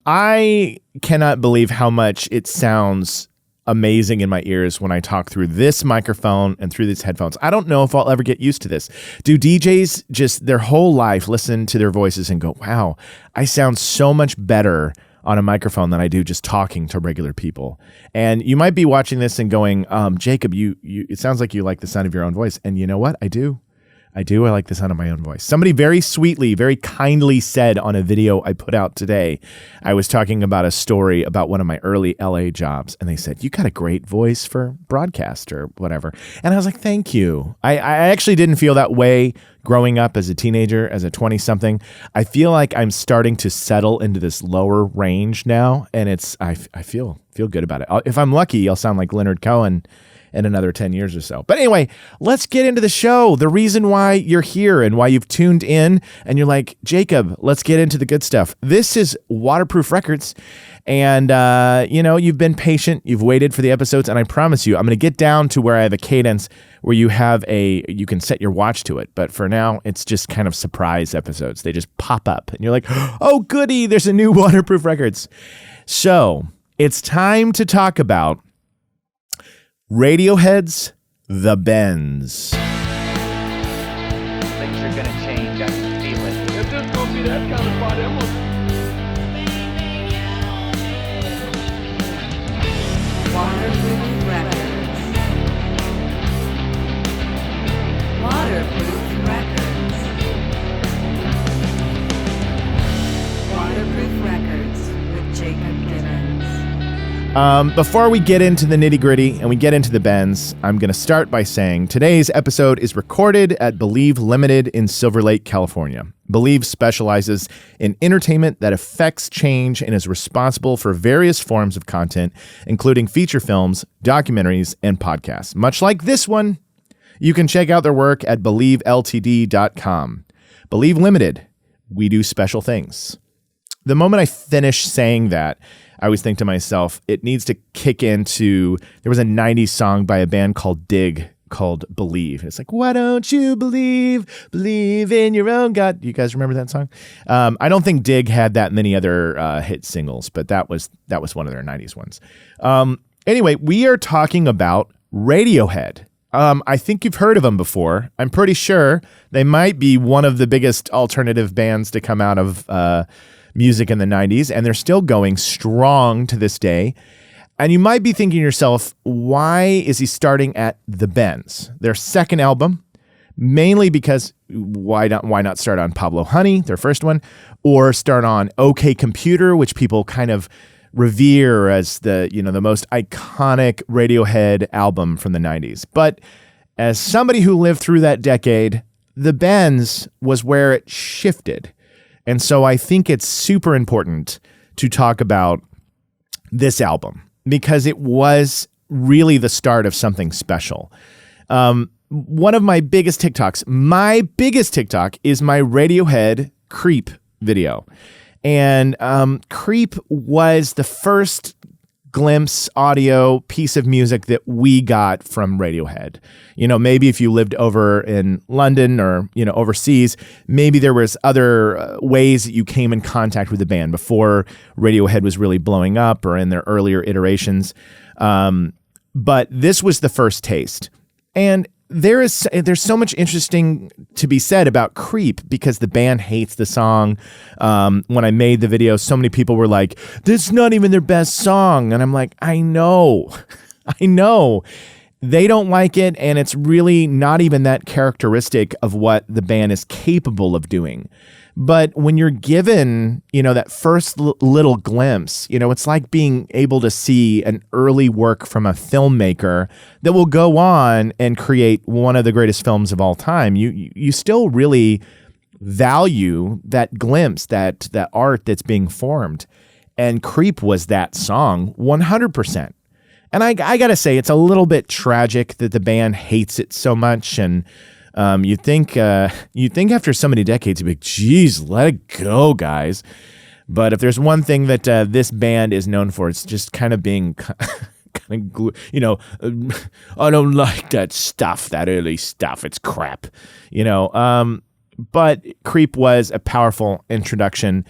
I cannot believe how much it sounds amazing in my ears when I talk through this microphone and through these headphones. I don't know if I'll ever get used to this. Do DJs just their whole life listen to their voices and go, wow, I sound so much better on a microphone than I do just talking to regular people? And you might be watching this and going, Jacob, it sounds like you like the sound of your own voice. And you know what? I do. I like the sound of my own voice. Somebody very sweetly, very kindly said on a video I put out today, I was talking about a story about one of my early LA jobs, and they said, you got a great voice for broadcast or whatever. And I was like, thank you. I actually didn't feel that way growing up as a teenager, as a 20-something. I feel like I'm starting to settle into this lower range now, and I feel good about it. If I'm lucky, I'll sound like Leonard Cohen in another 10 years or so. But anyway, let's get into the show. The reason why you're here and why you've tuned in and you're like, Jacob, let's get into the good stuff. This is Waterproof Records. And, you've been patient. You've waited for the episodes. And I promise you, I'm going to get down to where I have a cadence where you can set your watch to it. But for now, it's just kind of surprise episodes. They just pop up and you're like, oh, goody, there's a new Waterproof Records. So it's time to talk about Radiohead's The Bends. Things are gonna change, I can feel it. If this gonna be that kind of party, I'm gonna... Waterproof Records. Waterproof Records. Waterproof Records with Jacob Gibbons. Before we get into the nitty-gritty and we get into the bends, I'm going to start by saying today's episode is recorded at Believe Limited in Silver Lake, California. Believe specializes in entertainment that affects change and is responsible for various forms of content, including feature films, documentaries, and podcasts. Much like this one, you can check out their work at believeltd.com. Believe Limited, we do special things. The moment I finish saying that, I always think to myself, it needs to kick into, there was a 90s song by a band called Dig called Believe. It's like, why don't you believe in your own God? You guys remember that song? I don't think Dig had that many other hit singles, but that was one of their 90s ones. Anyway, we are talking about Radiohead. I think you've heard of them before. I'm pretty sure they might be one of the biggest alternative bands to come out of music in the 90s, and they're still going strong to this day. And you might be thinking to yourself, why is he starting at The Bends, their second album? Mainly because why not start on Pablo Honey, their first one, or start on OK Computer, which people kind of revere as the most iconic Radiohead album from the 90s. But as somebody who lived through that decade, The Bends was where it shifted. And so I think it's super important to talk about this album because it was really the start of something special. One of my biggest TikTok is my Radiohead Creep video. And Creep was the first glimpse audio piece of music that we got from Radiohead. Maybe if you lived over in London or, overseas, maybe there was other ways that you came in contact with the band before Radiohead was really blowing up or in their earlier iterations. But this was the first taste. And there's so much interesting to be said about Creep because the band hates the song. When I made the video, so many people were like, this is not even their best song. And I'm like, I know. They don't like it, and it's really not even that characteristic of what the band is capable of doing. But when you're given, that first little glimpse, it's like being able to see an early work from a filmmaker that will go on and create one of the greatest films of all time. You still really value that glimpse, that art that's being formed. And Creep was that song 100%. And I got to say, it's a little bit tragic that the band hates it so much. And you'd think after so many decades, you'd be like, geez, let it go, guys. But if there's one thing that this band is known for, it's just kind of being kind of, I don't like that stuff, that early stuff. It's crap, But Creep was a powerful introduction.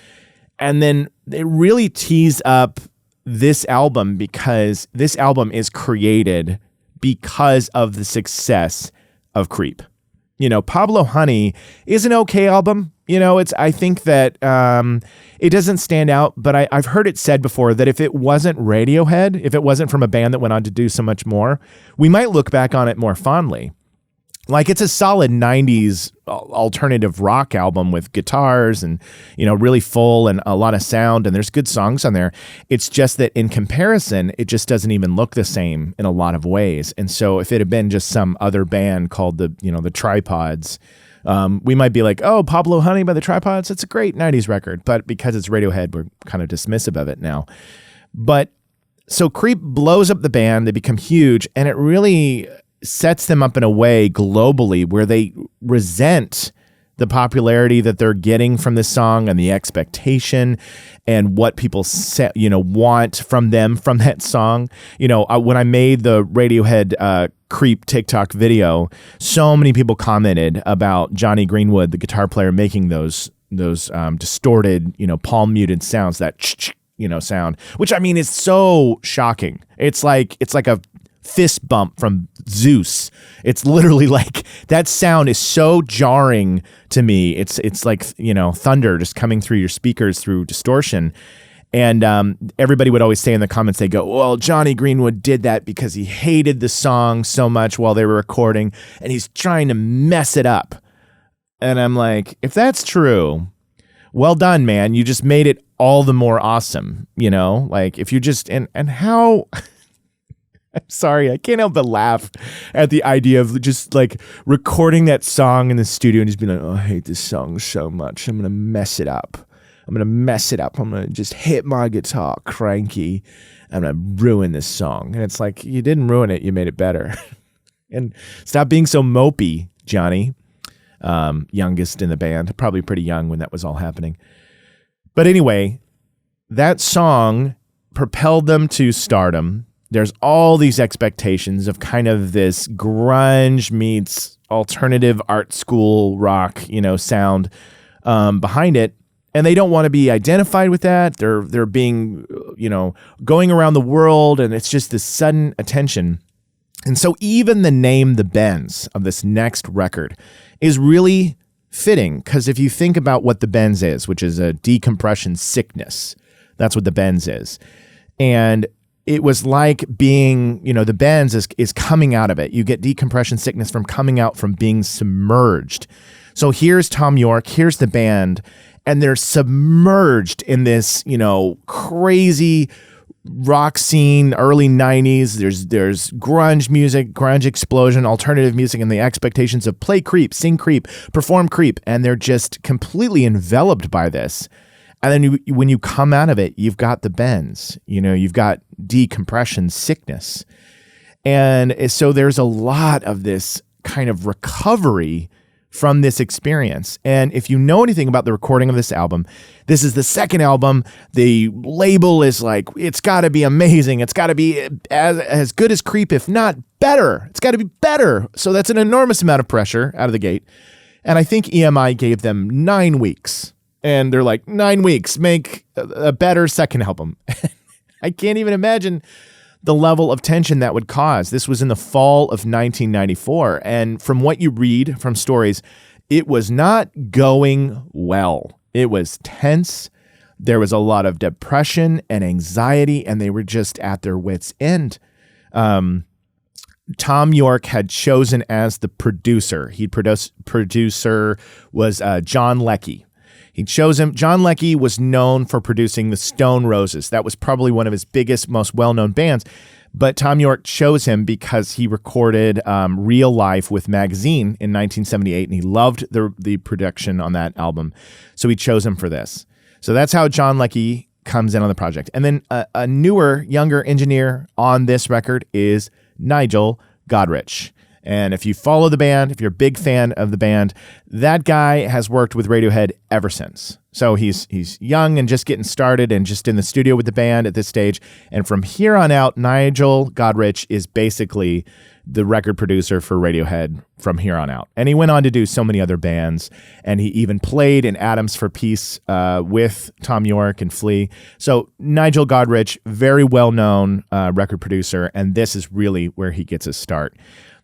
And then it really tees up this album because this album is created because of the success of Creep. Pablo Honey is an okay album. I think that it doesn't stand out, but I've heard it said before that if it wasn't Radiohead, if it wasn't from a band that went on to do so much more, we might look back on it more fondly. Like, it's a solid 90s alternative rock album with guitars and, really full and a lot of sound, and there's good songs on there. It's just that in comparison, it just doesn't even look the same in a lot of ways. And so if it had been just some other band called the Tripods, we might be like, oh, Pablo Honey by the Tripods, it's a great 90s record. But because it's Radiohead, we're kind of dismissive of it now. But so Creep blows up the band, they become huge, and it really sets them up in a way globally where they resent the popularity that they're getting from this song and the expectation and what people want from them from that song. When I made the Radiohead Creep TikTok video, so many people commented about Johnny Greenwood, the guitar player, making those distorted, palm muted sounds, that sound, which is so shocking. It's like a fist bump from Zeus. It's literally like that sound is so jarring to me. It's like, thunder just coming through your speakers through distortion. And everybody would always say in the comments, they go, well, Johnny Greenwood did that because he hated the song so much while they were recording and he's trying to mess it up. And I'm like, if that's true, well done, man. You just made it all the more awesome. Like if you just, and how... I'm sorry, I can't help but laugh at the idea of just like recording that song in the studio and just being like, oh, I hate this song so much. I'm going to mess it up. I'm going to just hit my guitar cranky. I'm going to ruin this song. And it's like, you didn't ruin it. You made it better. And stop being so mopey, Johnny. Youngest in the band, probably pretty young when that was all happening. But anyway, that song propelled them to stardom. There's all these expectations of kind of this grunge meets alternative art school rock, sound behind it. And they don't want to be identified with that. They're being, going around the world, and it's just this sudden attention. And so even the name The Bends of this next record is really fitting, because if you think about what The Bends is, which is a decompression sickness, that's what The Bends is. And it was like being, the bends is coming out of it. You get decompression sickness from coming out from being submerged. So here's Tom York, here's the band, and they're submerged in this, crazy rock scene, early 90s. There's grunge music, grunge explosion, alternative music, and the expectations of play Creep, sing Creep, perform Creep, and they're just completely enveloped by this. And then when you come out of it, you've got the bends, you've got decompression sickness. And so there's a lot of this kind of recovery from this experience. And if you know anything about the recording of this album, this is the second album. The label is like, it's got to be amazing. It's got to be as good as Creep, if not better. It's got to be better. So that's an enormous amount of pressure out of the gate. And I think EMI gave them 9 weeks. And they're like, 9 weeks, make a better second album. I can't even imagine the level of tension that would cause. This was in the fall of 1994. And from what you read from stories, it was not going well. It was tense. There was a lot of depression and anxiety, and they were just at their wits' end. Tom York had chosen as the producer. Producer was John Leckie. He chose him. John Leckie was known for producing the Stone Roses. That was probably one of his biggest, most well-known bands. But Tom York chose him because he recorded Real Life with Magazine in 1978, and he loved the production on that album. So he chose him for this. So that's how John Leckie comes in on the project. And then a newer, younger engineer on this record is Nigel Godrich. And if you follow the band, if you're a big fan of the band, that guy has worked with Radiohead ever since. So he's young and just getting started and just in the studio with the band at this stage. And from here on out, Nigel Godrich is basically the record producer for Radiohead from here on out. And he went on to do so many other bands, and he even played in Atoms for Peace with Tom York and Flea. So Nigel Godrich, very well-known record producer, and this is really where he gets his start.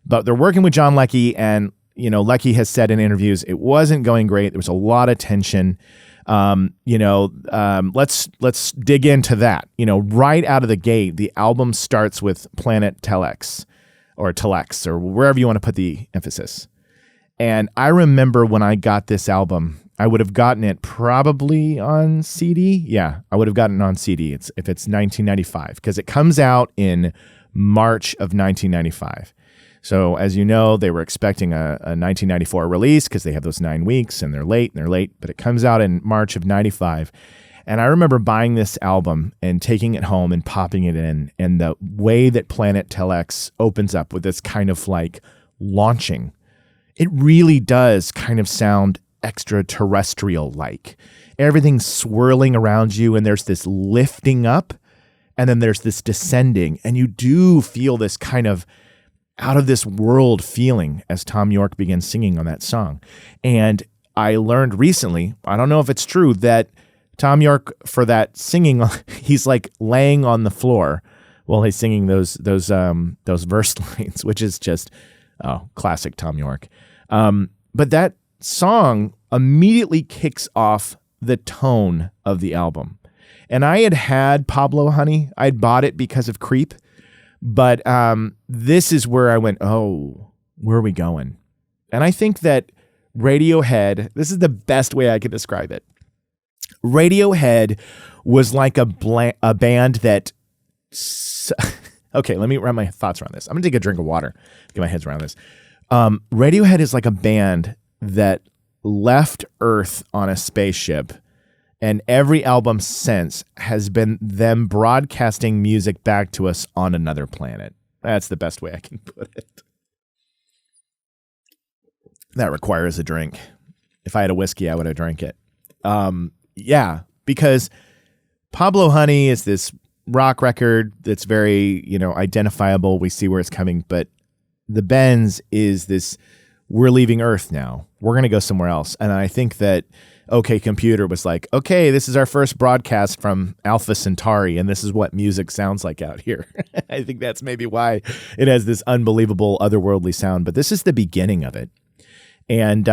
But they're working with John Leckie, and Leckie has said in interviews it wasn't going great. There was a lot of tension. Let's dig into that. Right out of the gate, the album starts with Planet Telex or Telex or wherever you want to put the emphasis. And I remember when I got this album, I would have gotten it probably on CD. Yeah, I would have gotten it on CD. If it's 1995, because it comes out in March of 1995. So as you know, they were expecting a 1994 release because they have those 9 weeks and they're late, but it comes out in March of 95. And I remember buying this album and taking it home and popping it in, and the way that Planet Telex opens up with this kind of like launching, it really does kind of sound extraterrestrial-like. Everything's swirling around you, and there's this lifting up, and then there's this descending, and you do feel this kind of out of this world feeling as Tom York begins singing on that song. And I learned recently, I don't know if it's true, that Tom York, for that singing, he's like laying on the floor while he's singing those verse lines, which is just classic Tom York. But that song immediately kicks off the tone of the album. And I had Pablo Honey. I'd bought it because of Creep. But this is where I went, oh, where are we going? And I think that Radiohead, this is the best way I could describe it. Radiohead was like a band that... Okay, let me run my thoughts around this. I'm going to take a drink of water, get my head around this. Radiohead is like a band that left Earth on a spaceship, and every album since has been them broadcasting music back to us on another planet. That's the best way I can put it. That requires a drink. If I had a whiskey, I would have drank it. Yeah, because Pablo Honey is this rock record that's very, identifiable. We see where it's coming. But The Bends is this, we're leaving Earth now. We're going to go somewhere else. And I think that OK Computer was like, okay, this is our first broadcast from Alpha Centauri, and this is what music sounds like out here. I think that's maybe why it has this unbelievable otherworldly sound. But this is the beginning of it. And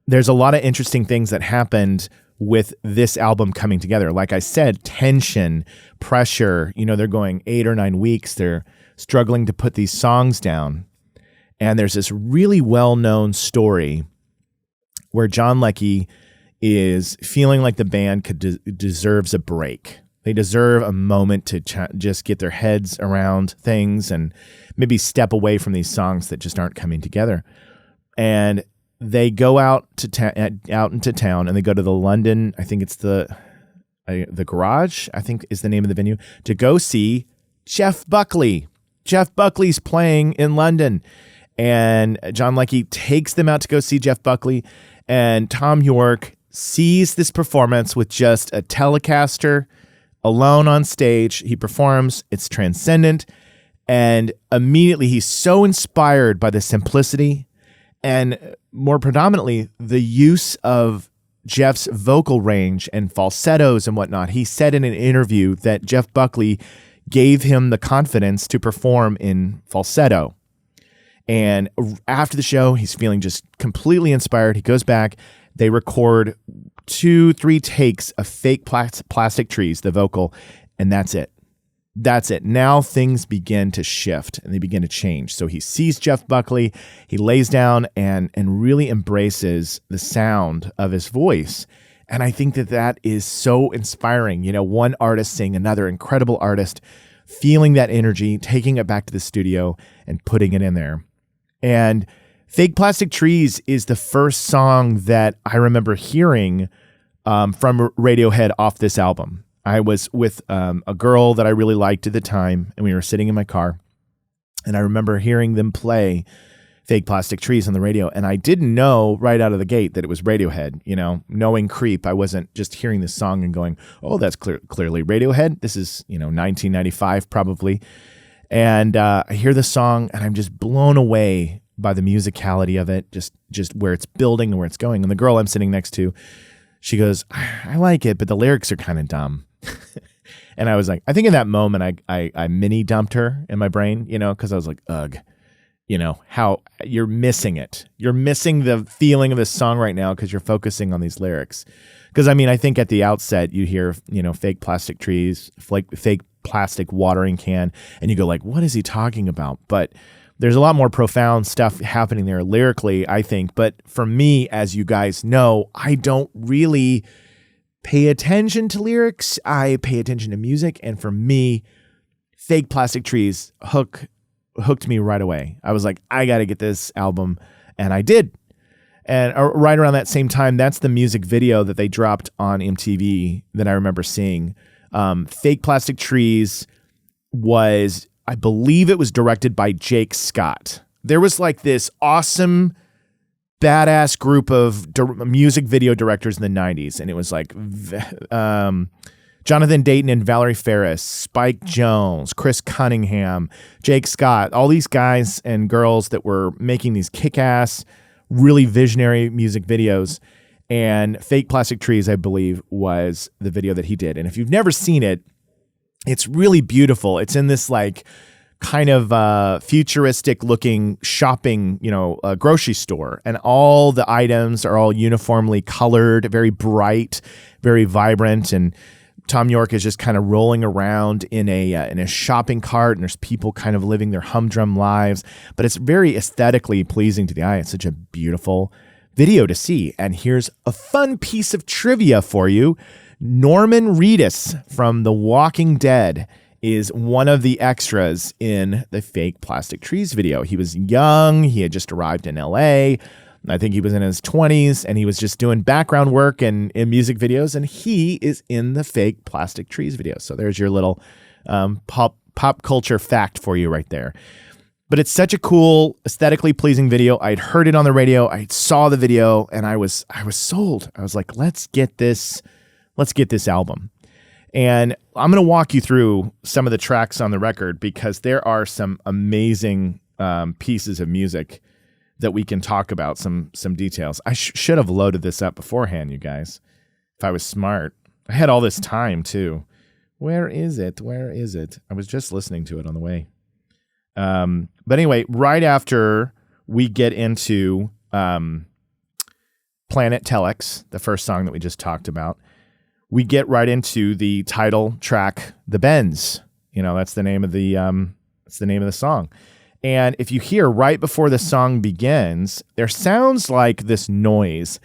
there's a lot of interesting things that happened with this album coming together. Like I said, tension, pressure, they're going 8 or 9 weeks. They're struggling to put these songs down. And there's this really well-known story where John Leckie is feeling like the band deserves a break. They deserve a moment to just get their heads around things and maybe step away from these songs that just aren't coming together. And they go out into town, and they go to the London, I think it's the Garage, I think is the name of the venue, to go see Jeff Buckley. Jeff Buckley's playing in London, and John Leckie takes them out to go see Jeff Buckley, and Tom York sees this performance with just a Telecaster alone on stage. He performs, it's transcendent, and immediately he's so inspired by the simplicity and more predominantly, the use of Jeff's vocal range and falsettos and whatnot. He said in an interview that Jeff Buckley gave him the confidence to perform in falsetto. And after the show, he's feeling just completely inspired. He goes back. They record 2-3 takes of fake plastic trees, the vocal, and that's it. That's it. Now things begin to shift and they begin to change. So he sees Jeff Buckley, he lays down and really embraces the sound of his voice. And I think that is so inspiring. One artist seeing another incredible artist, feeling that energy, taking it back to the studio and putting it in there. And Fake Plastic Trees is the first song that I remember hearing from Radiohead off this album. I was with a girl that I really liked at the time, and we were sitting in my car, and I remember hearing them play Fake Plastic Trees on the radio, and I didn't know right out of the gate that it was Radiohead. Knowing Creep, I wasn't just hearing this song and going, oh, that's clearly Radiohead. This is, 1995 probably. And I hear the song and I'm just blown away by the musicality of it, just where it's building and where it's going. And the girl I'm sitting next to, she goes, I like it, but the lyrics are kind of dumb. And I was like, I think in that moment, I mini dumped her in my brain, because I was like, ugh, how you're missing it. You're missing the feeling of this song right now because you're focusing on these lyrics. Because, I think at the outset, you hear, fake plastic trees, fake plastic watering can, and you go like, what is he talking about? But there's a lot more profound stuff happening there lyrically, I think. But for me, as you guys know, I don't really pay attention to lyrics. I pay attention to music. And for me, fake plastic trees hooked me right away. I was like, I got to get this album. And I did. And right around that same time, that's the music video that they dropped on MTV that I remember seeing. Fake Plastic Trees was, I believe it was directed by Jake Scott. There was like this awesome, badass group of music video directors in the 90s. And it was like Jonathan Dayton and Valerie Ferris, Spike Jonze, Chris Cunningham, Jake Scott, all these guys and girls that were making these kick-ass, really visionary music videos. And Fake Plastic Trees, I believe, was the video that he did. And if you've never seen it, it's really beautiful. It's in this like kind of futuristic looking shopping, grocery store. And all the items are all uniformly colored, very bright, very vibrant. And Tom York is just kind of rolling around in a shopping cart, and there's people kind of living their humdrum lives. But it's very aesthetically pleasing to the eye. It's such a beautiful video to see. And here's a fun piece of trivia for you. Norman Reedus from The Walking Dead is one of the extras in the Fake Plastic Trees video. He was young. He had just arrived in LA. I think he was in his 20s, and he was just doing background work and in music videos, and he is in the Fake Plastic Trees video. So there's your little pop culture fact for you right there. But it's such a cool, aesthetically pleasing video. I'd heard it on the radio. I saw the video, and I was sold. I was like, let's get this album. And I'm going to walk you through some of the tracks on the record because there are some amazing pieces of music that we can talk about, some details. I should have loaded this up beforehand, you guys, if I was smart. I had all this time, too. Where is it? I was just listening to it on the way. But anyway, right after we get into Planet Telex, the first song that we just talked about, we get right into the title track, The Bends. That's the name of the song. And if you hear right before the song begins, there sounds like this noise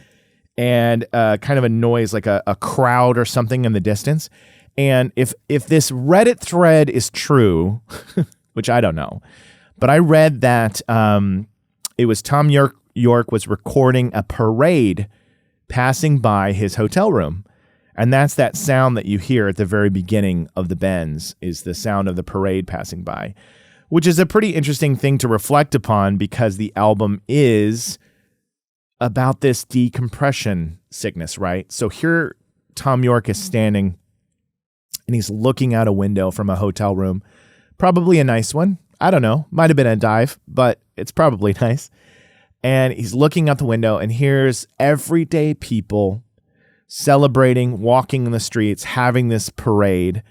and kind of a noise like a crowd or something in the distance. And if this Reddit thread is true, which I don't know, but I read that it was Tom York was recording a parade passing by his hotel room. And that's that sound that you hear at the very beginning of The Bends is the sound of the parade passing by, which is a pretty interesting thing to reflect upon because the album is about this decompression sickness, right? So here Tom York is standing and he's looking out a window from a hotel room, probably a nice one. I don't know. Might have been a dive, but it's probably nice. And he's looking out the window and here's everyday people celebrating, walking in the streets, having this parade,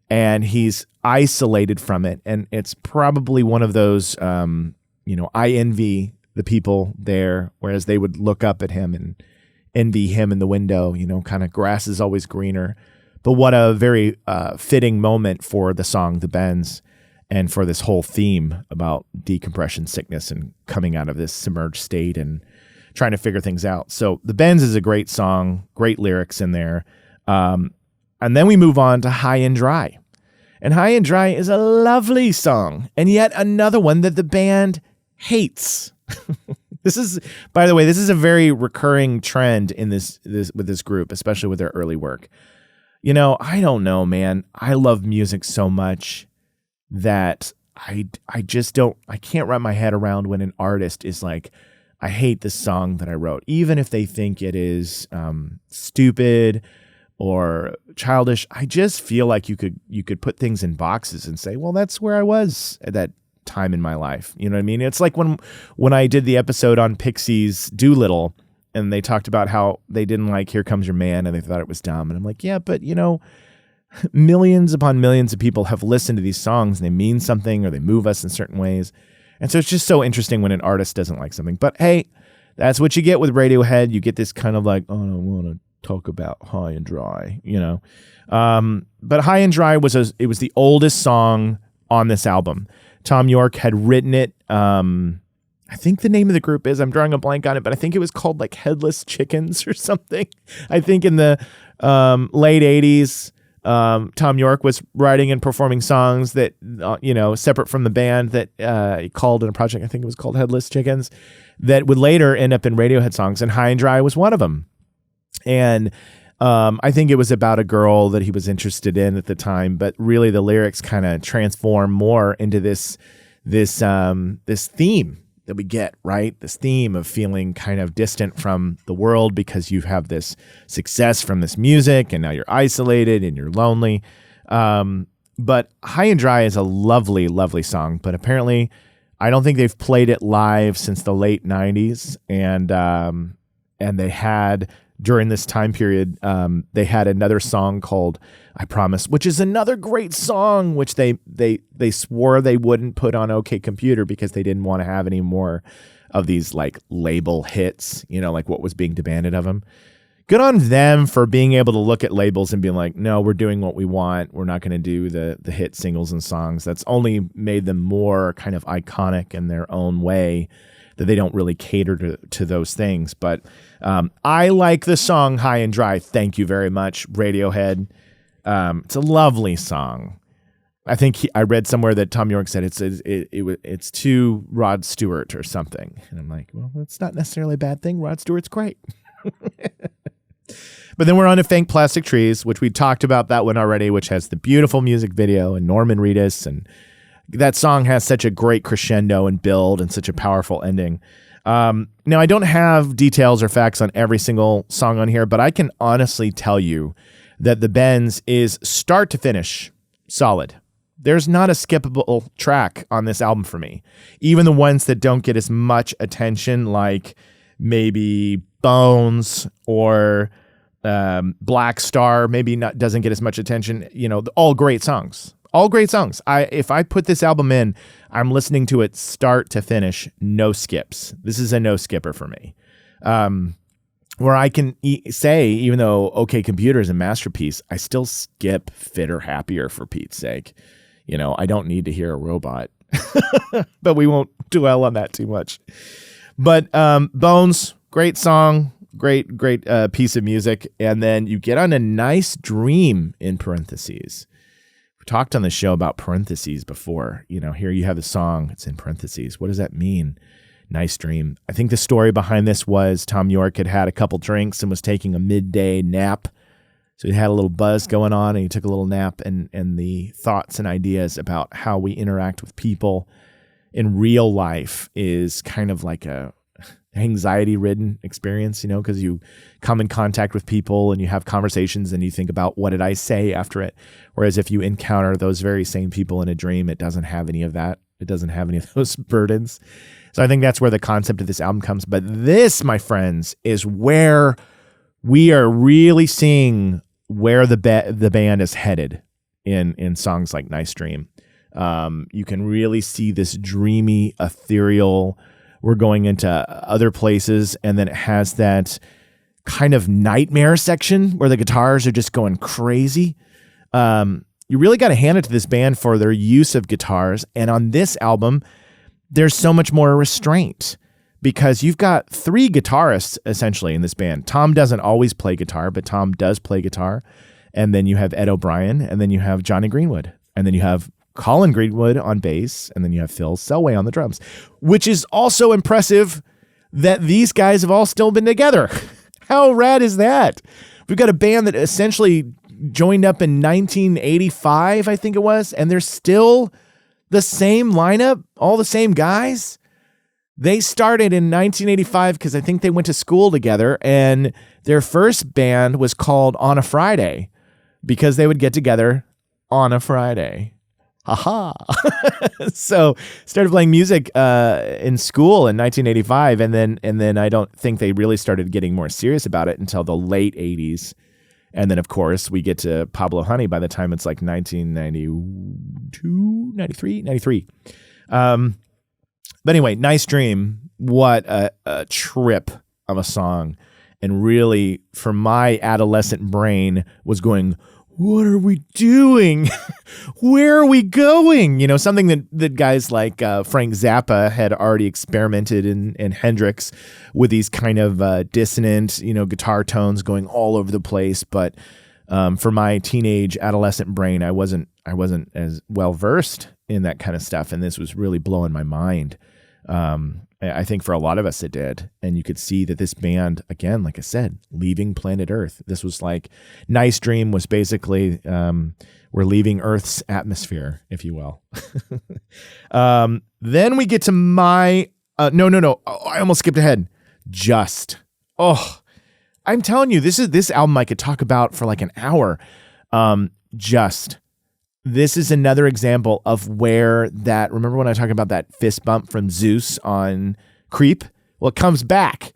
and he's isolated from it. And it's probably one of those, I envy the people there, whereas they would look up at him and envy him in the window, kind of grass is always greener. But what a very fitting moment for the song, The Bends, and for this whole theme about decompression sickness and coming out of this submerged state and trying to figure things out. So The Bends is a great song, great lyrics in there. And then we move on to High and Dry. And High and Dry is a lovely song, and yet another one that the band hates. This is, by the way, this is a very recurring trend in this with this group, especially with their early work. I don't know, man. I love music so much that I can't wrap my head around when an artist is like, I hate this song that I wrote, even if they think it is stupid or childish. I just feel like you could put things in boxes and say, well, that's where I was at that time in my life. You know what I mean? It's like when I did the episode on Pixies' Doolittle, and they talked about how they didn't like Here Comes Your Man and they thought it was dumb. And I'm like, yeah, but millions upon millions of people have listened to these songs and they mean something or they move us in certain ways. And so it's just so interesting when an artist doesn't like something. But hey, that's what you get with Radiohead. You get this kind of like, oh, I don't want to talk about High and Dry, But High and Dry was the oldest song on this album. Tom York had written it. I think the name of the group is, I'm drawing a blank on it, but I think it was called like Headless Chickens or something. I think in the late 80s, Tom York was writing and performing songs that, separate from the band that he called in a project, I think it was called Headless Chickens, that would later end up in Radiohead songs, and High and Dry was one of them. And I think it was about a girl that he was interested in at the time, but really the lyrics kind of transform more into this theme that we get, right? This theme of feeling kind of distant from the world because you have this success from this music and now you're isolated and you're lonely. But High and Dry is a lovely, lovely song, but apparently I don't think they've played it live since the late 90s. And they had, during this time period, they had another song called I Promise, which is another great song, which they swore they wouldn't put on OK Computer because they didn't want to have any more of these like label hits, like what was being demanded of them. Good on them for being able to look at labels and being like, no, we're doing what we want. We're not going to do the hit singles and songs. That's only made them more kind of iconic in their own way, that they don't really cater to those things. But I like the song High and Dry. Thank you very much, Radiohead. It's a lovely song. I think I read somewhere that Tom York said it's too Rod Stewart or something. And I'm like, well, that's not necessarily a bad thing. Rod Stewart's great. But then we're on to Fake Plastic Trees, which we talked about that one already, which has the beautiful music video and Norman Reedus, and that song has such a great crescendo and build and such a powerful ending. Now, I don't have details or facts on every single song on here, but I can honestly tell you that the Bends is start to finish solid. There's not a skippable track on this album for me. Even the ones that don't get as much attention, like maybe Bones or Black Star, doesn't get as much attention. All great songs. All great songs. If I put this album in, I'm listening to it start to finish, no skips. This is a no skipper for me. Where I can say, even though OK Computer is a masterpiece, I still skip Fitter Happier for Pete's sake. I don't need to hear a robot, but we won't dwell on that too much. But Bones, great song, great piece of music. And then you get on a Nice Dream in parentheses. We talked on the show about parentheses before. Here you have the song, it's in parentheses. What does that mean? Nice Dream. I think the story behind this was Tom York had a couple drinks and was taking a midday nap. So he had a little buzz going on and he took a little nap, and the thoughts and ideas about how we interact with people in real life is kind of like a anxiety-ridden experience, because you come in contact with people and you have conversations and you think about what did I say after it. Whereas if you encounter those very same people in a dream, it doesn't have any of that. It doesn't have any of those burdens. So I think that's where the concept of this album comes. But this, my friends, is where we are really seeing where the band is headed in songs like Nice Dream. You can really see this dreamy, ethereal, we're going into other places, and then it has that kind of nightmare section where the guitars are just going crazy. You really got to hand it to this band for their use of guitars. And on this album, there's so much more restraint because you've got three guitarists essentially in this band. Tom doesn't always play guitar, but Tom does play guitar. And then you have Ed O'Brien, and then you have Johnny Greenwood, and then you have Colin Greenwood on bass, and then you have Phil Selway on the drums, which is also impressive that these guys have all still been together. How rad is that? We've got a band that essentially joined up in 1985, I think it was, and they're still the same lineup, all the same guys. They started in 1985 because I think they went to school together, and Their first band was called On a Friday because they would get together on a Friday. Haha. So started playing music in school in 1985, and then I don't think they really started getting more serious about it until the late 80s. And then, of course, we get to Pablo Honey by the time it's like 1992, 93. But anyway, Nice Dream. What a trip of a song. And really, for my adolescent brain, was going, what are we doing? Where are we going? You know, something that guys like Frank Zappa had already experimented in Hendrix with these kind of dissonant, guitar tones going all over the place. But for my teenage adolescent brain, I wasn't as well versed in that kind of stuff. And this was really blowing my mind. I think for a lot of us it did. And you could see that this band, again, like I said, leaving planet Earth. This was like Nice Dream was basically we're leaving Earth's atmosphere, if you will. Then we get to my no. Oh, I almost skipped ahead. Just. Oh, I'm telling you, this album I could talk about for like an hour. Just. This is another example of where that, remember when I talked about that fist bump from Zeus on Creep? Well, it comes back.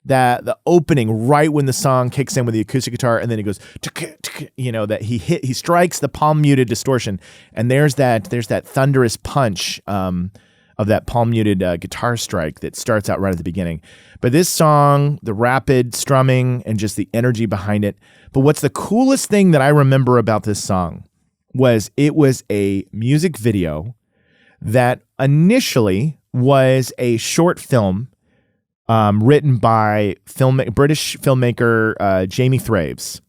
The opening right when the song kicks in with the acoustic guitar, and then it goes, that he strikes the palm muted distortion, and there's that thunderous punch of that palm muted guitar strike that starts out right at the beginning. But this song, the rapid strumming and just the energy behind it. But what's the coolest thing that I remember about this song was it was a music video that initially was a short film written by British filmmaker Jamie Thraves.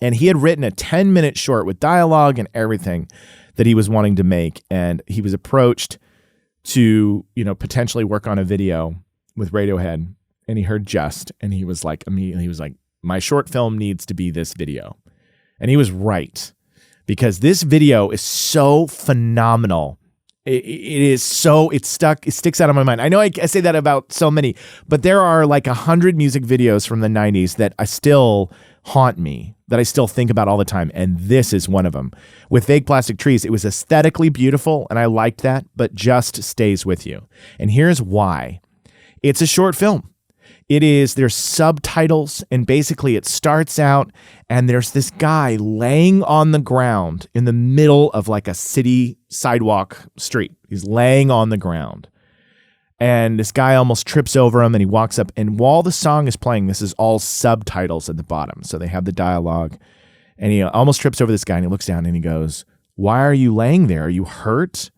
And he had written a 10-minute short with dialogue and everything that he was wanting to make. And he was approached to, potentially work on a video with Radiohead. And he heard Just, and he was like, my short film needs to be this video. And he was right. Because this video is so phenomenal. It sticks out of my mind. I know I say that about so many, but there are like 100 music videos from the 90s that I still haunt me, that I still think about all the time. And this is one of them. With Fake Plastic Trees, it was aesthetically beautiful, and I liked that, but Just stays with you. And here's why. It's a short film. There's subtitles, and basically it starts out and there's this guy laying on the ground in the middle of like a city sidewalk street. He's laying on the ground, and this guy almost trips over him, and he walks up, and while the song is playing, this is all subtitles at the bottom. So they have the dialogue, and he almost trips over this guy, and he looks down and he goes, "Why are you laying there? Are you hurt?"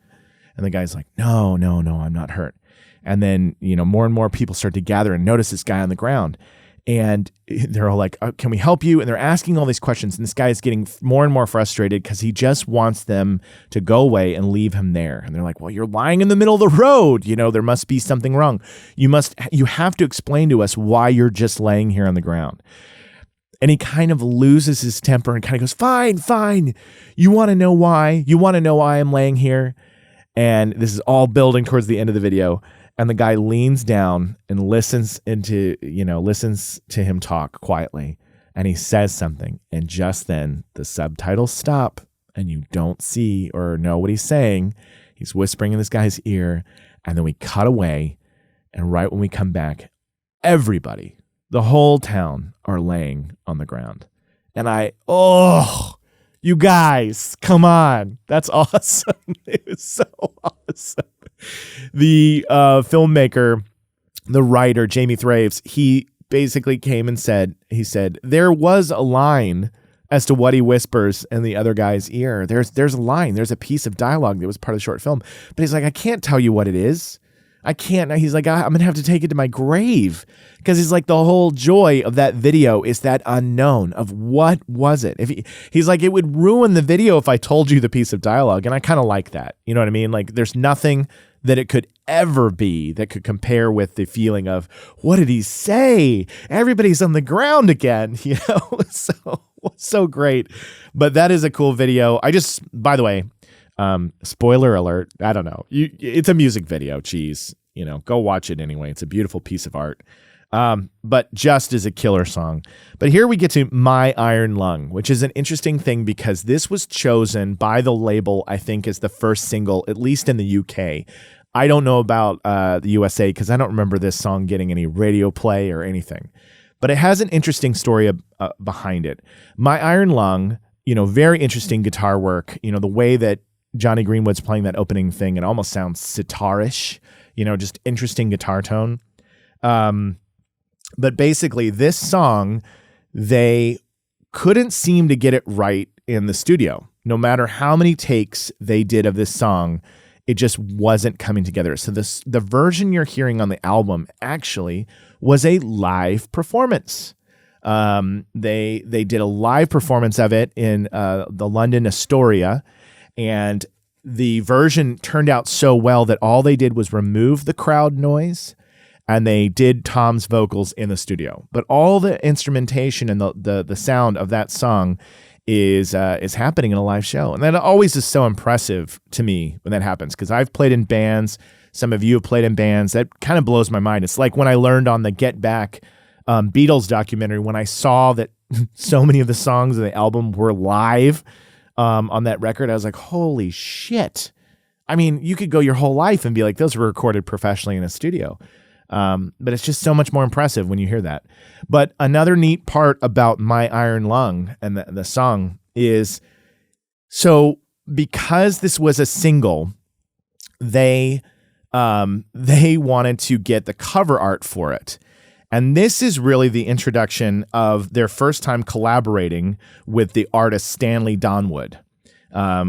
And the guy's like, No, I'm not hurt. And then, more and more people start to gather and notice this guy on the ground. And they're all like, can we help you? And they're asking all these questions. And this guy is getting more and more frustrated because he just wants them to go away and leave him there. And they're like, well, you're lying in the middle of the road. There must be something wrong. You have to explain to us why you're just laying here on the ground. And he kind of loses his temper and kind of goes, fine. You want to know why? You want to know why I'm laying here? And this is all building towards the end of the video. And the guy leans down and listens to him talk quietly. And he says something. And just then the subtitles stop and you don't see or know what he's saying. He's whispering in this guy's ear. And then we cut away. And right when we come back, everybody, the whole town, are laying on the ground. And you guys, come on. That's awesome. It was so awesome. The filmmaker, the writer, Jamie Thraves, he basically came and said, there was a line as to what he whispers in the other guy's ear. There's a line. There's a piece of dialogue that was part of the short film. But he's like, I can't tell you what it is. I can't. He's like, I'm going to have to take it to my grave. Because he's like, the whole joy of that video is that unknown of what was it. He's like, it would ruin the video if I told you the piece of dialogue. And I kind of like that. You know what I mean? Like, there's nothing that it could ever be that could compare with the feeling of, what did he say? Everybody's on the ground again. So great. But that is a cool video. By the way, spoiler alert, I don't know. It's a music video, geez. Go watch it anyway. It's a beautiful piece of art. but just as a killer song. But here we get to My Iron Lung, which is an interesting thing because this was chosen by the label, I think, as the first single, at least in the UK. I don't know about the USA because I don't remember this song getting any radio play or anything. But it has an interesting story behind it. My Iron Lung, very interesting guitar work. The way that Johnny Greenwood's playing that opening thing, it almost sounds sitar-ish, just interesting guitar tone. But basically, this song, they couldn't seem to get it right in the studio. No matter how many takes they did of this song, it just wasn't coming together. So the version you're hearing on the album actually was a live performance. They did a live performance of it in the London Astoria, and the version turned out so well that all they did was remove the crowd noise. And they did Tom's vocals in the studio, but all the instrumentation and the sound of that song is happening in a live show, and that always is so impressive to me when that happens because I've played in bands. Some of you have played in bands. That kind of blows my mind. It's like when I learned on the Get Back Beatles documentary when I saw that so many of the songs of the album were live on that record. I was like, holy shit! I mean, you could go your whole life and be like, those were recorded professionally in a studio. But it's just so much more impressive when you hear that. But another neat part about My Iron Lung and the song is, so because this was a single, they wanted to get the cover art for it. And this is really the introduction of their first time collaborating with the artist Stanley Donwood.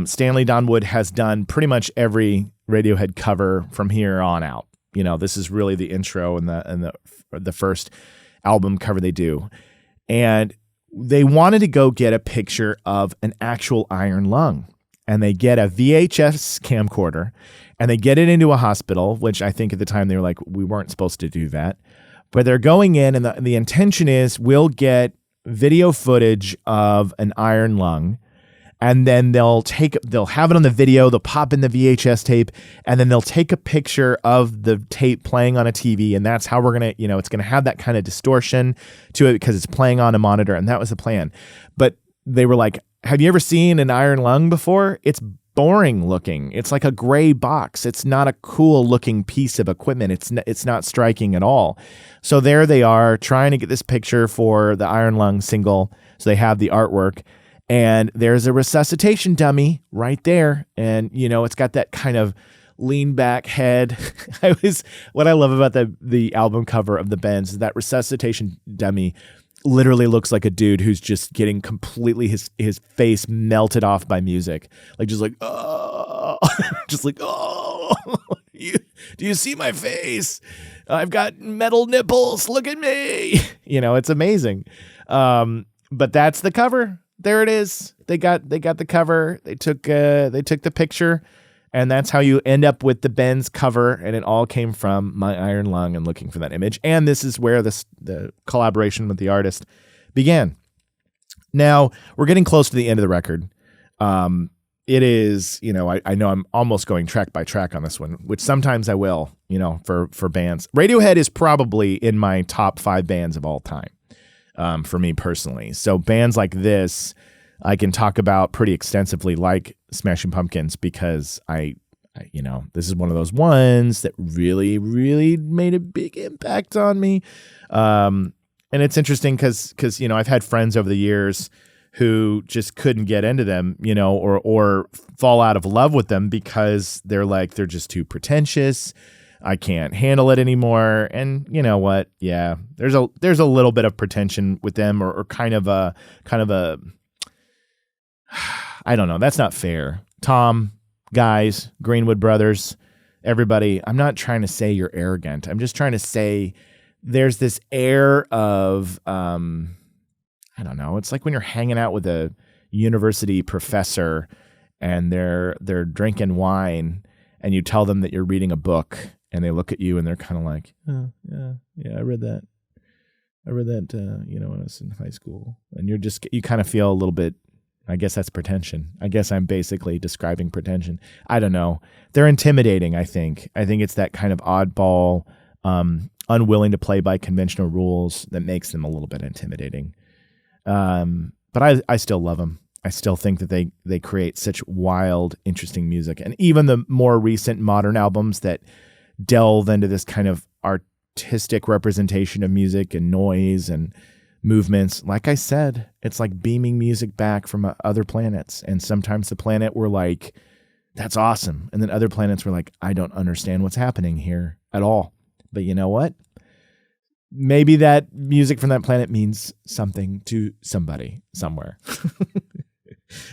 Stanley Donwood has done pretty much every Radiohead cover from here on out. This is really the intro and the first album cover they do. And they wanted to go get a picture of an actual iron lung. And they get a VHS camcorder and they get it into a hospital, which I think at the time they were like, we weren't supposed to do that. But they're going in and the intention is we'll get video footage of an iron lung. And then they'll have it on the video, they'll pop in the VHS tape, and then they'll take a picture of the tape playing on a TV, and that's how we're going to, it's going to have that kind of distortion to it because it's playing on a monitor, and that was the plan. But they were like, have you ever seen an iron lung before? It's boring looking. It's like a gray box. It's not a cool looking piece of equipment. It's not striking at all. So there they are trying to get this picture for the Iron Lung single. So they have the artwork. And there's a resuscitation dummy right there. And, it's got that kind of lean back head. What I love about the album cover of the Bends is that resuscitation dummy literally looks like a dude who's just getting completely his face melted off by music. Oh, just like, oh, do you see my face? I've got metal nipples. Look at me. It's amazing. But that's the cover. There it is. They got the cover. They took the picture, and that's how you end up with the Ben's cover. And it all came from My Iron Lung and looking for that image. And this is where the collaboration with the artist began. Now we're getting close to the end of the record. It is, I know I'm almost going track by track on this one, which sometimes I will, for bands. Radiohead is probably in my top 5 bands of all time. For me personally. So bands like this, I can talk about pretty extensively, like Smashing Pumpkins, because this is one of those ones that really, really made a big impact on me. And it's interesting because I've had friends over the years who just couldn't get into them, or fall out of love with them because they're just too pretentious. I can't handle it anymore. And you know what? Yeah, there's a little bit of pretension with them, or kind of a, I don't know. That's not fair. Tom, guys, Greenwood brothers, everybody. I'm not trying to say you're arrogant. I'm just trying to say there's this air of, I don't know. It's like when you're hanging out with a university professor and they're drinking wine and you tell them that you're reading a book. And they look at you and they're kind of like, oh, yeah, I read that, when I was in high school. And you kind of feel a little bit, I guess that's pretension. I guess I'm basically describing pretension. I don't know. They're intimidating, I think. I think it's that kind of oddball unwilling to play by conventional rules that makes them a little bit intimidating. But I still love them. I still think that they create such wild, interesting music. And even the more recent modern albums that delve into this kind of artistic representation of music and noise and movements, like I said, it's like beaming music back from other planets. And sometimes the planet we're like, that's awesome. And then other planets were like, I don't understand what's happening here at all. But you know what? Maybe that music from that planet means something to somebody somewhere.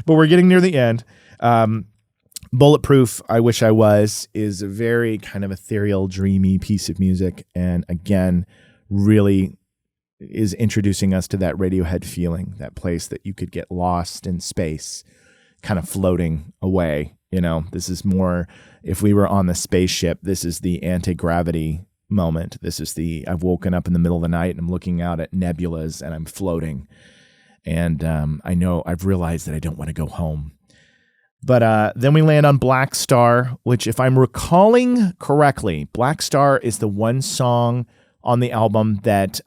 But we're getting near the end. Bulletproof, I Wish I Was, is a very kind of ethereal, dreamy piece of music. And again, really is introducing us to that Radiohead feeling, that place that you could get lost in space, kind of floating away. You know, this is more, if we were on the spaceship, this is the anti-gravity moment. This is I've woken up in the middle of the night and I'm looking out at nebulas and I'm floating. And I know I've realized that I don't want to go home. But then we land on Black Star, which, if I'm recalling correctly, Black Star is the one song on the album that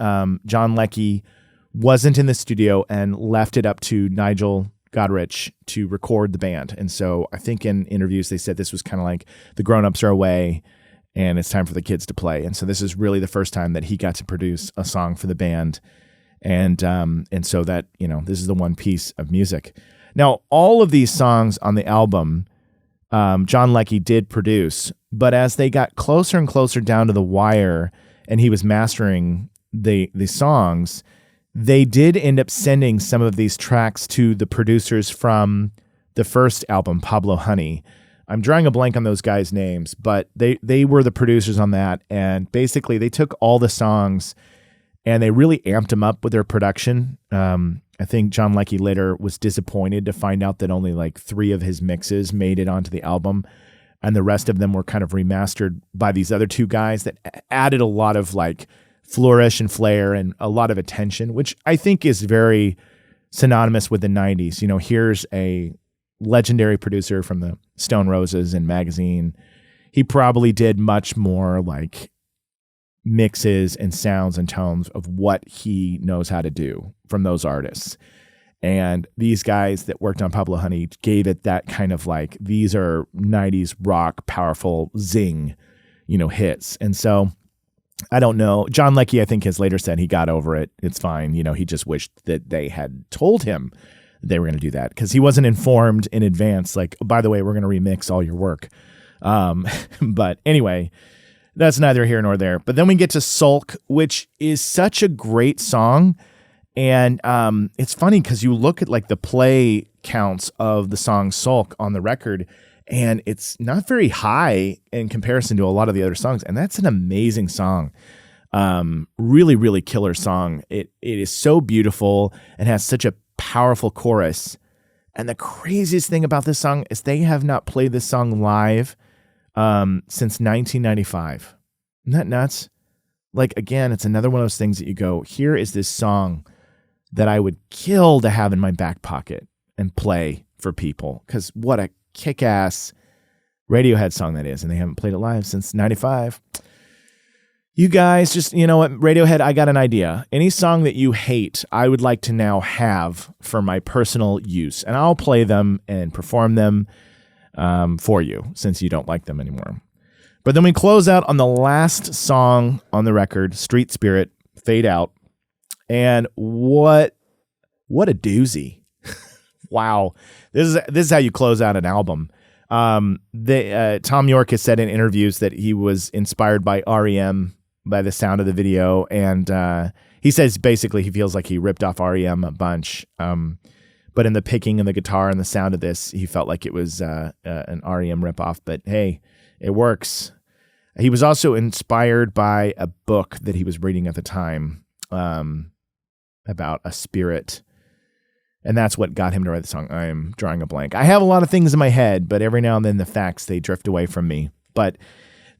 John Leckie wasn't in the studio and left it up to Nigel Godrich to record the band. And so I think in interviews they said this was kind of like the grown-ups are away and it's time for the kids to play. And so this is really the first time that he got to produce a song for the band. And so that, you know, this is the one piece of music. Now, all of these songs on the album, John Leckie did produce, but as they got closer and closer down to the wire and he was mastering the songs, they did end up sending some of these tracks to the producers from the first album, Pablo Honey. I'm drawing a blank on those guys' names, but they were the producers on that. And basically they took all the songs and they really amped them up with their production. I think John Leckie later was disappointed to find out that only like 3 of his mixes made it onto the album. And the rest of them were kind of remastered by these other 2 guys that added a lot of like flourish and flair and a lot of attention, which I think is very synonymous with the 90s. You know, here's a legendary producer from the Stone Roses and Magazine. He probably did much more like mixes and sounds and tones of what he knows how to do from those artists. And these guys that worked on Pablo Honey gave it that kind of like, these are 90s rock, powerful zing, you know, hits. And so I don't know. John Leckie, I think, has later said he got over it. It's fine. You know, he just wished that they had told him they were going to do that because he wasn't informed in advance. Like, oh, by the way, we're going to remix all your work. But anyway, that's neither here nor there. But then we get to Sulk, which is such a great song. And it's funny because you look at like the play counts of the song Sulk on the record, and it's not very high in comparison to a lot of the other songs. And that's an amazing song. Really, really killer song. It is so beautiful and has such a powerful chorus. And the craziest thing about this song is they have not played this song live since 1995. Isn't that nuts? Like, again, it's another one of those things that you go, here is this song that I would kill to have in my back pocket and play for people. Because what a kick-ass Radiohead song that is. And they haven't played it live since 95. You guys, just, you know what, Radiohead, I got an idea. Any song that you hate, I would like to now have for my personal use. And I'll play them and perform them for you since you don't like them anymore. But then we close out on the last song on the record, Street Spirit, Fade Out. And what a doozy. Wow. This is how you close out an album. Tom York has said in interviews that he was inspired by REM by the sound of the video. And he says basically he feels like he ripped off REM a bunch. But in the picking and the guitar and the sound of this, he felt like it was an REM ripoff. But hey, it works. He was also inspired by a book that he was reading at the time about a spirit. And that's what got him to write the song. I'm drawing a blank. I have a lot of things in my head, but every now and then the facts, they drift away from me. But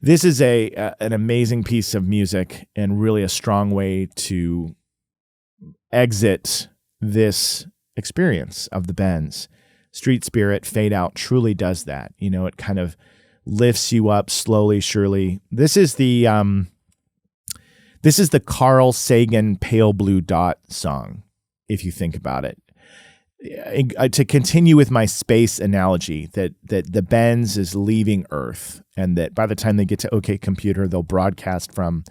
this is an amazing piece of music and really a strong way to exit this experience of the bends. Street Spirit, Fade Out truly does that. You know, it kind of lifts you up slowly, surely. This is the This is the Carl Sagan Pale Blue Dot song, if you think about it. To continue with my space analogy, that the Benz is leaving Earth, and that by the time they get to OK Computer, they'll broadcast from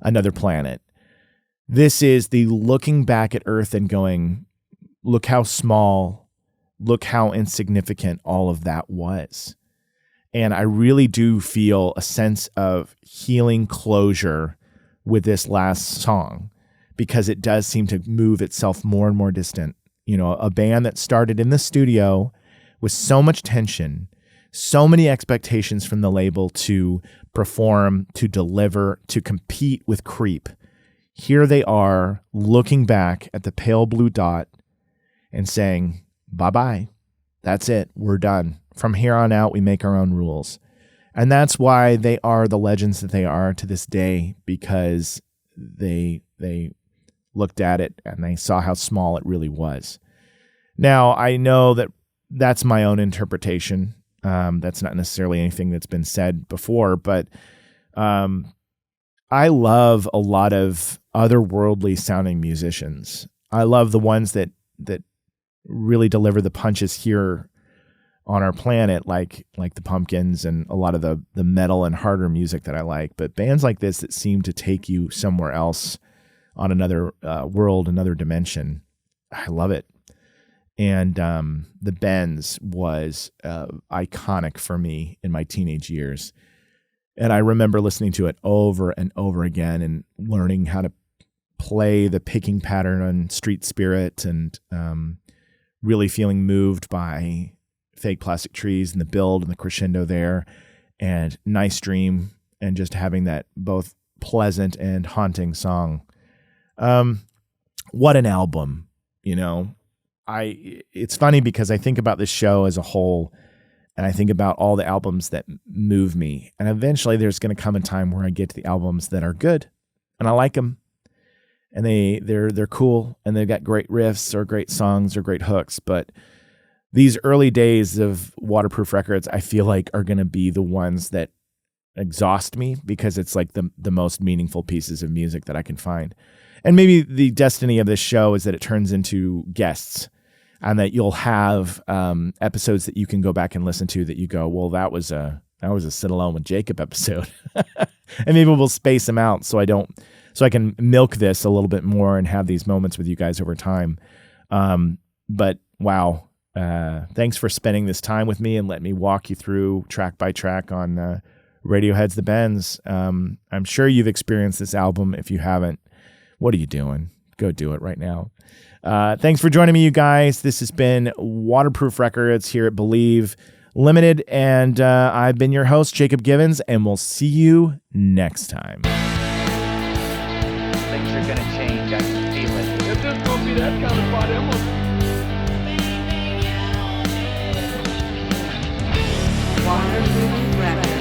another planet. This is the looking back at Earth and going, look how small, look how insignificant all of that was. And I really do feel a sense of healing closure with this last song, because it does seem to move itself more and more distant. You know, a band that started in the studio with so much tension, so many expectations from the label to perform, to deliver, to compete with Creep. Here they are looking back at the pale blue dot and saying, bye-bye. That's it. We're done. From here on out, we make our own rules. And that's why they are the legends that they are to this day, because they looked at it and they saw how small it really was. Now, I know that that's my own interpretation. That's not necessarily anything that's been said before, but I love a lot of otherworldly sounding musicians. I love the ones that really deliver the punches here on our planet, like the Pumpkins and a lot of the metal and harder music that I like. But bands like this that seem to take you somewhere else on another world, another dimension, I love it. And the Benz was iconic for me in my teenage years. And I remember listening to it over and over again and learning how to play the picking pattern on Street Spirit, and really feeling moved by Fake Plastic Trees and the build and the crescendo there, and Nice Dream, and just having that both pleasant and haunting song. What an album, you know. It's funny because I think about this show as a whole, and I think about all the albums that move me. And eventually there's going to come a time where I get to the albums that are good and I like them, and they're cool, and they've got great riffs or great songs or great hooks. But these early days of Waterproof Records, I feel like, are going to be the ones that exhaust me, because it's like the most meaningful pieces of music that I can find. And maybe the destiny of this show is that it turns into guests, and that you'll have episodes that you can go back and listen to that you go, well, that was a Sit Alone with Jacob episode. And maybe we'll space them out so I can milk this a little bit more and have these moments with you guys over time. But wow. Thanks for spending this time with me and letting me walk you through track by track on Radiohead's The Benz. I'm sure you've experienced this album. If you haven't, what are you doing? Go do it right now. Thanks for joining me, you guys. This has been Waterproof Records here at Believe Limited, and I've been your host, Jacob Givens, and we'll see you next time. Things are gonna change. I can feel it. If this gonna be that kind of party, I'm gonna Waterproof Records.